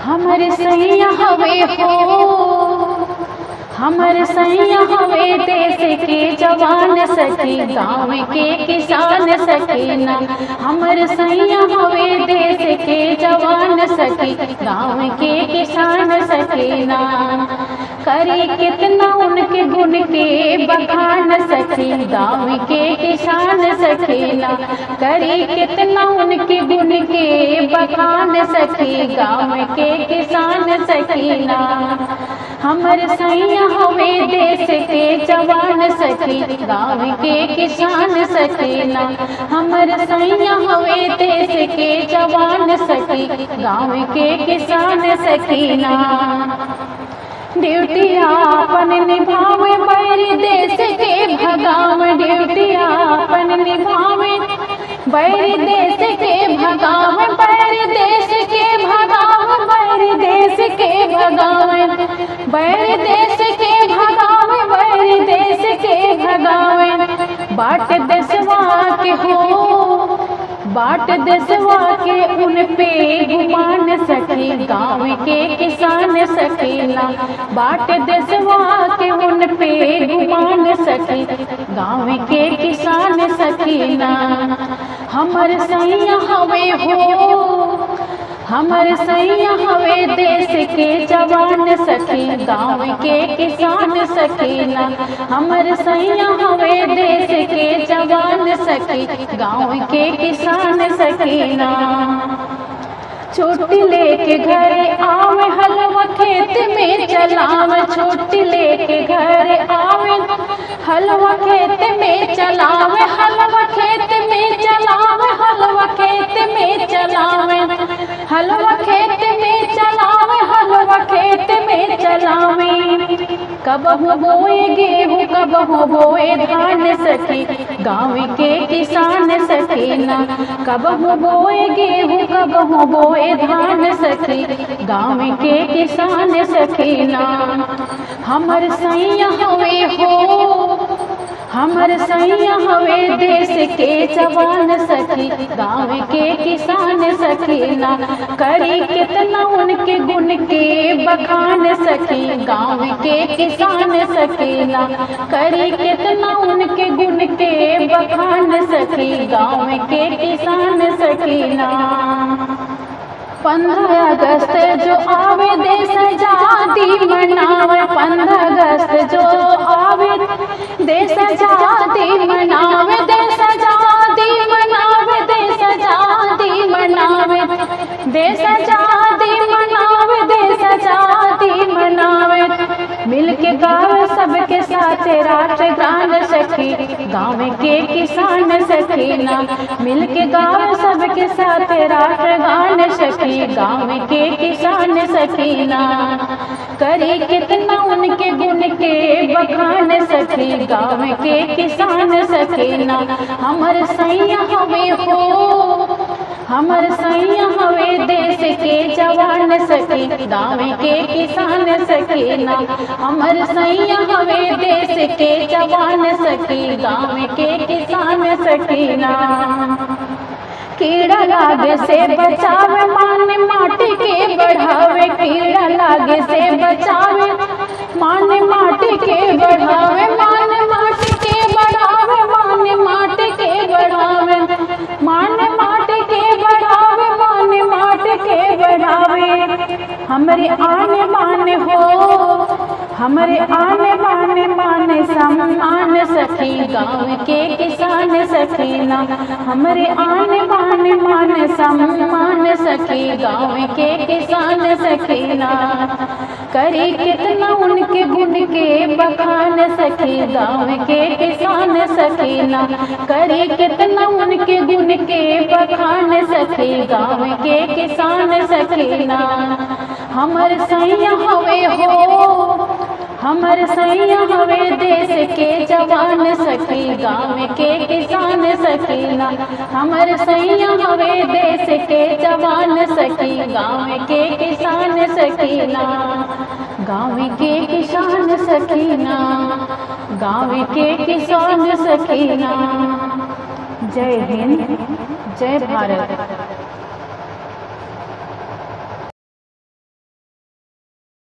हमर सैया हवे हो, हमर सैया हवे देश के जवान सखी, गाँव के किसान सखी ना। हमर सैया हवे देश के जवान सखी, गाँव के किसान सखी ना। करी कितना उनके गुण के बखान सखी, गाँव के किसान सखी ना। करी कितना उनके गुण के बखान सखी, गाँव के किसान सखी ना। हमर सैया हवे देश के जवान सखी, गाँव के किसान सखी ना। हमर सैया हवे देश के जवान सखी, गाँव के किसान सखी ना। ड्यूटी आपन निभावे बैरी देश के भगावे, ड्यूटी आपन निभावे बैरी देश के भगावे, बैरी देश के भगावे, बैरी देश के भगावे, बैरी देश के भगावे, बैरी देश के भगावे। बाट देशवा के हो, बाट देशवा के उन पे गुमान सखी, गाँव के किसान सखी ना। बाट देशवा के उन पे गुमान सखी, गाँव के किसान सखी ना। हमर सैया हवे हो, हमर सैया हवे देश के जवान सखी, गाँव के किसान सखी ना। हमर सैया हवे देश के जवान सखी, गाँव के किसान सखी ना। छुट्टी लेके घरे आवे, हलवा खेत में चलावे, छुट्टी लेके घरे आवे, हलवा खेत में चलावे, हलवा खेत में चलावे, हलवा खेत में चलावे, हलवा खेत में चलावे, हलवा खेत में चलावे। कब हो बोए गेहूँ, कब हो बोए धान सखी, गाँव के किसान सखी ना। कब हो बोए गेहूँ, कब हो बोए धान सखी, गाँव के किसान सखी ना। हमर सैया हवे हो, हमर सैया हवे देश के जवान सखी, गाँव के किसान सखी ना। करी कितना उनके गुण के बखान सखी, गाँव के किसान सखी ना। करी कितना उनके गुण के बखान सखी, गाँव के किसान सखी ना। 15 अगस्त जो आवे देश आजादी मनावे, 15 अगस्त जो आवे देश आजादी मनावे, देश आजादी मनावे, देश आजादी मनावे, देश आजादी मनावे, देश आजादी मनावे। मिलके गावे सबके साथ राष्ट्रगान सखी, गाँव के किसान सखी ना। मिलके गावे सबके साथ राष्ट्रगान सखी, गाँव के किसान सखी ना। करी कितना उनके गुण के बखान सखी, गाँव के किसान सखी ना। हमर सैया हवे हो, हमर सैया हवे देश के जवान सखी, गाँव के किसान सखी ना। हमर सैया हवे देश के जवान सखी, गाँव के किसान सखी ना। कीड़ा लागे से बचावे, मान माटी के बढ़ावे, कीड़ा लागे से बचावे, मान माटी के बढ़ावे, मान माटी के बढ़ावे, मान माटी के बढ़ावे, मान माटी के बढ़ावे, मान माटी के बढ़ावे। हमरे आने मान हो, हमरे आने मान सम्मान सखी, गाँव के किसान सखी ना। हमरे आने मान सम्मान सखी, गाँव के किसान सखी ना। करी कितना उनके गुण के बखान सखी, गाँव के किसान सखी ना। करी कितना उनके गुण के बखान सखी, गाँव के किसान सखी ना। हमर सैया हवे हो, हमर सैया हवे देश के जवान सखी, गाँव के किसान सखी ना। हमर सैया हवे देश के जवान सखी, गाँव के किसान सखी ना। गाँव के किसान सखी ना, गाँव के किसान सखी ना। जय हिंद, जय भारत।